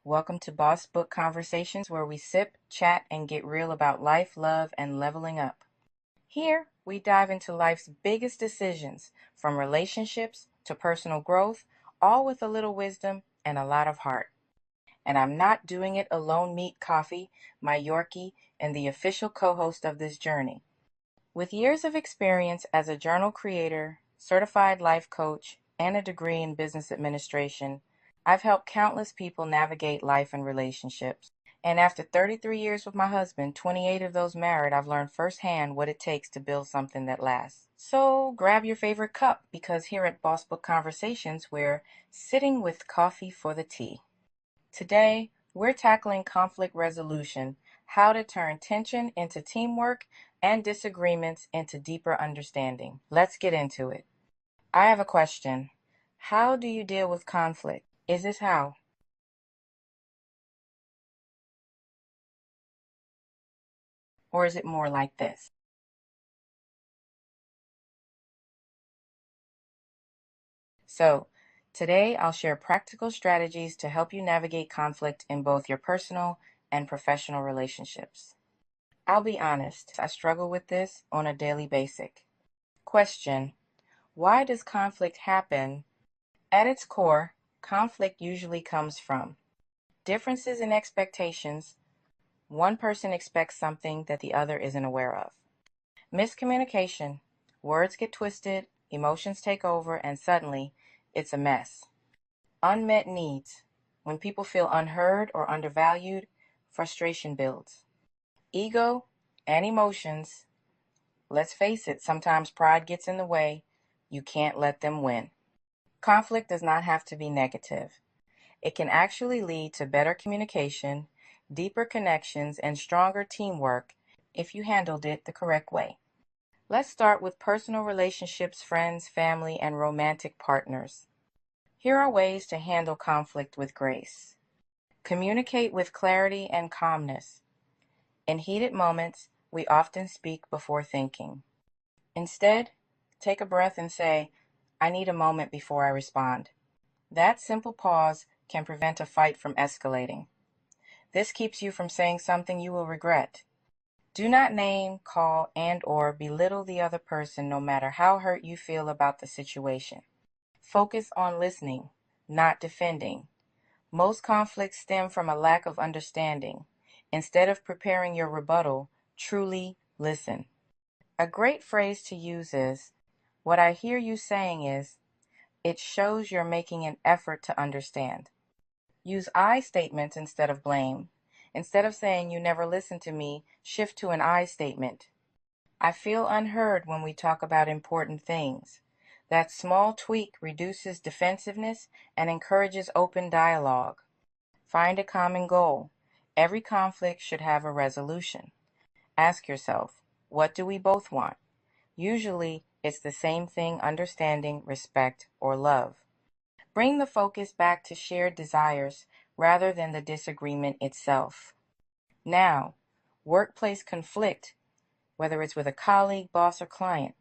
Welcome to Boss Book Conversations, where we sip, chat, and get real about life, love, and leveling up. Here, we dive into life's biggest decisions, from relationships to personal growth, all with a little wisdom and a lot of heart. And I'm not doing it alone. Meet Coffee, my Yorkie, and the official co host of this journey. With years of experience as a journal creator, certified life coach, and a degree in business administration, I've helped countless people navigate life and relationships. And after 33 years with my husband, 28 of those married, I've learned firsthand what it takes to build something that lasts. So grab your favorite cup, because here at Boss Book Conversations, we're sitting with coffee for the tea. Today, we're tackling conflict resolution, how to turn tension into teamwork and disagreements into deeper understanding. Let's get into it. I have a question. How do you deal with conflict? Is this how? Or is it more like this? So, today I'll share practical strategies to help you navigate conflict in both your personal and professional relationships. I'll be honest, I struggle with this on a daily basis. Question: why does conflict happen? At its core, conflict usually comes from differences in expectations. One person expects something that the other isn't aware of. Miscommunication. Words get twisted, emotions take over, and suddenly it's a mess. Unmet needs. When people feel unheard or undervalued, frustration builds. Ego and emotions. Let's face it, sometimes pride gets in the way. You can't let them win. Conflict does not have to be negative. It can actually lead to better communication, deeper connections, and stronger teamwork if you handled it the correct way. Let's start with personal relationships, friends, family, and romantic partners. Here are ways to handle conflict with grace. Communicate with clarity and calmness. In heated moments, we often speak before thinking. Instead, take a breath and say, I need a moment before I respond. That simple pause can prevent a fight from escalating. This keeps you from saying something you will regret. Do not name, call, and/or belittle the other person, no matter how hurt you feel about the situation. Focus on listening, not defending. Most conflicts stem from a lack of understanding. Instead of preparing your rebuttal, truly listen. A great phrase to use is, what I hear you saying is, it shows you're making an effort to understand. Use I statements instead of blame. Instead of saying you never listen to me, shift to an I statement. I feel unheard when we talk about important things. That small tweak reduces defensiveness and encourages open dialogue. Find a common goal. Every conflict should have a resolution. Ask yourself, what do we both want? Usually, it's the same thing: understanding, respect, or love. Bring the focus back to shared desires rather than the disagreement itself. Now, workplace conflict, whether it's with a colleague, boss, or client.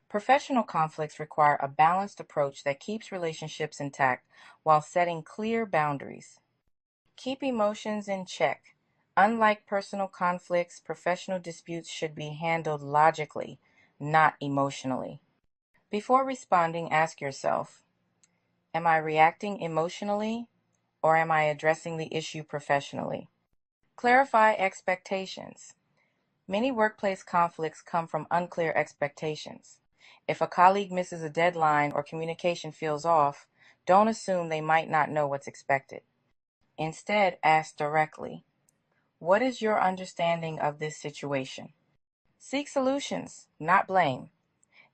Professional conflicts require a balanced approach that keeps relationships intact while setting clear boundaries. Keep emotions in check. Unlike personal conflicts, professional disputes should be handled logically, not emotionally. Before responding, ask yourself, am I reacting emotionally, or am I addressing the issue professionally? Clarify expectations. Many workplace conflicts come from unclear expectations. If a colleague misses a deadline or communication feels off, don't assume they might not know what's expected. Instead, ask directly, what is your understanding of this situation? Seek solutions, not blame.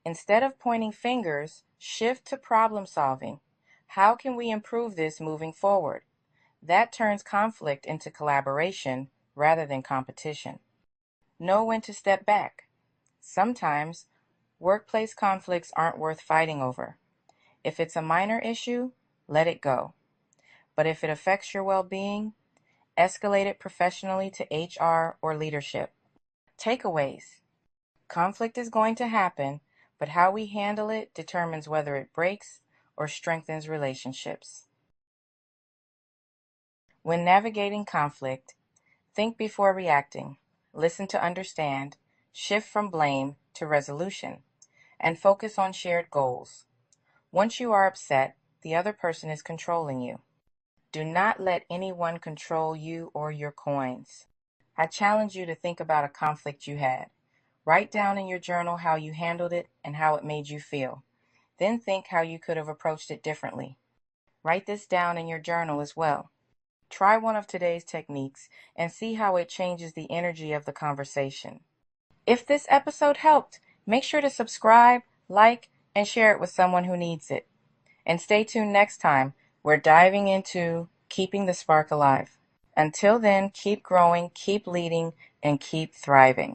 Instead of pointing fingers, shift to problem solving. How can we improve this moving forward? That turns conflict into collaboration rather than competition. Know when to step back. Sometimes, workplace conflicts aren't worth fighting over. If it's a minor issue, let it go. But if it affects your well-being, escalate it professionally to HR or leadership. Takeaways. Conflict is going to happen, but how we handle it determines whether it breaks or strengthens relationships. When navigating conflict, think before reacting, listen to understand, shift from blame to resolution, and focus on shared goals. Once you are upset, the other person is controlling you. Do not let anyone control you or your coins. I challenge you to think about a conflict you had. Write down in your journal how you handled it and how it made you feel. Then think how you could have approached it differently. Write this down in your journal as well. Try one of today's techniques and see how it changes the energy of the conversation. If this episode helped, make sure to subscribe, like, and share it with someone who needs it. And stay tuned next time. We're diving into keeping the spark alive. Until then, keep growing, keep leading, and keep thriving.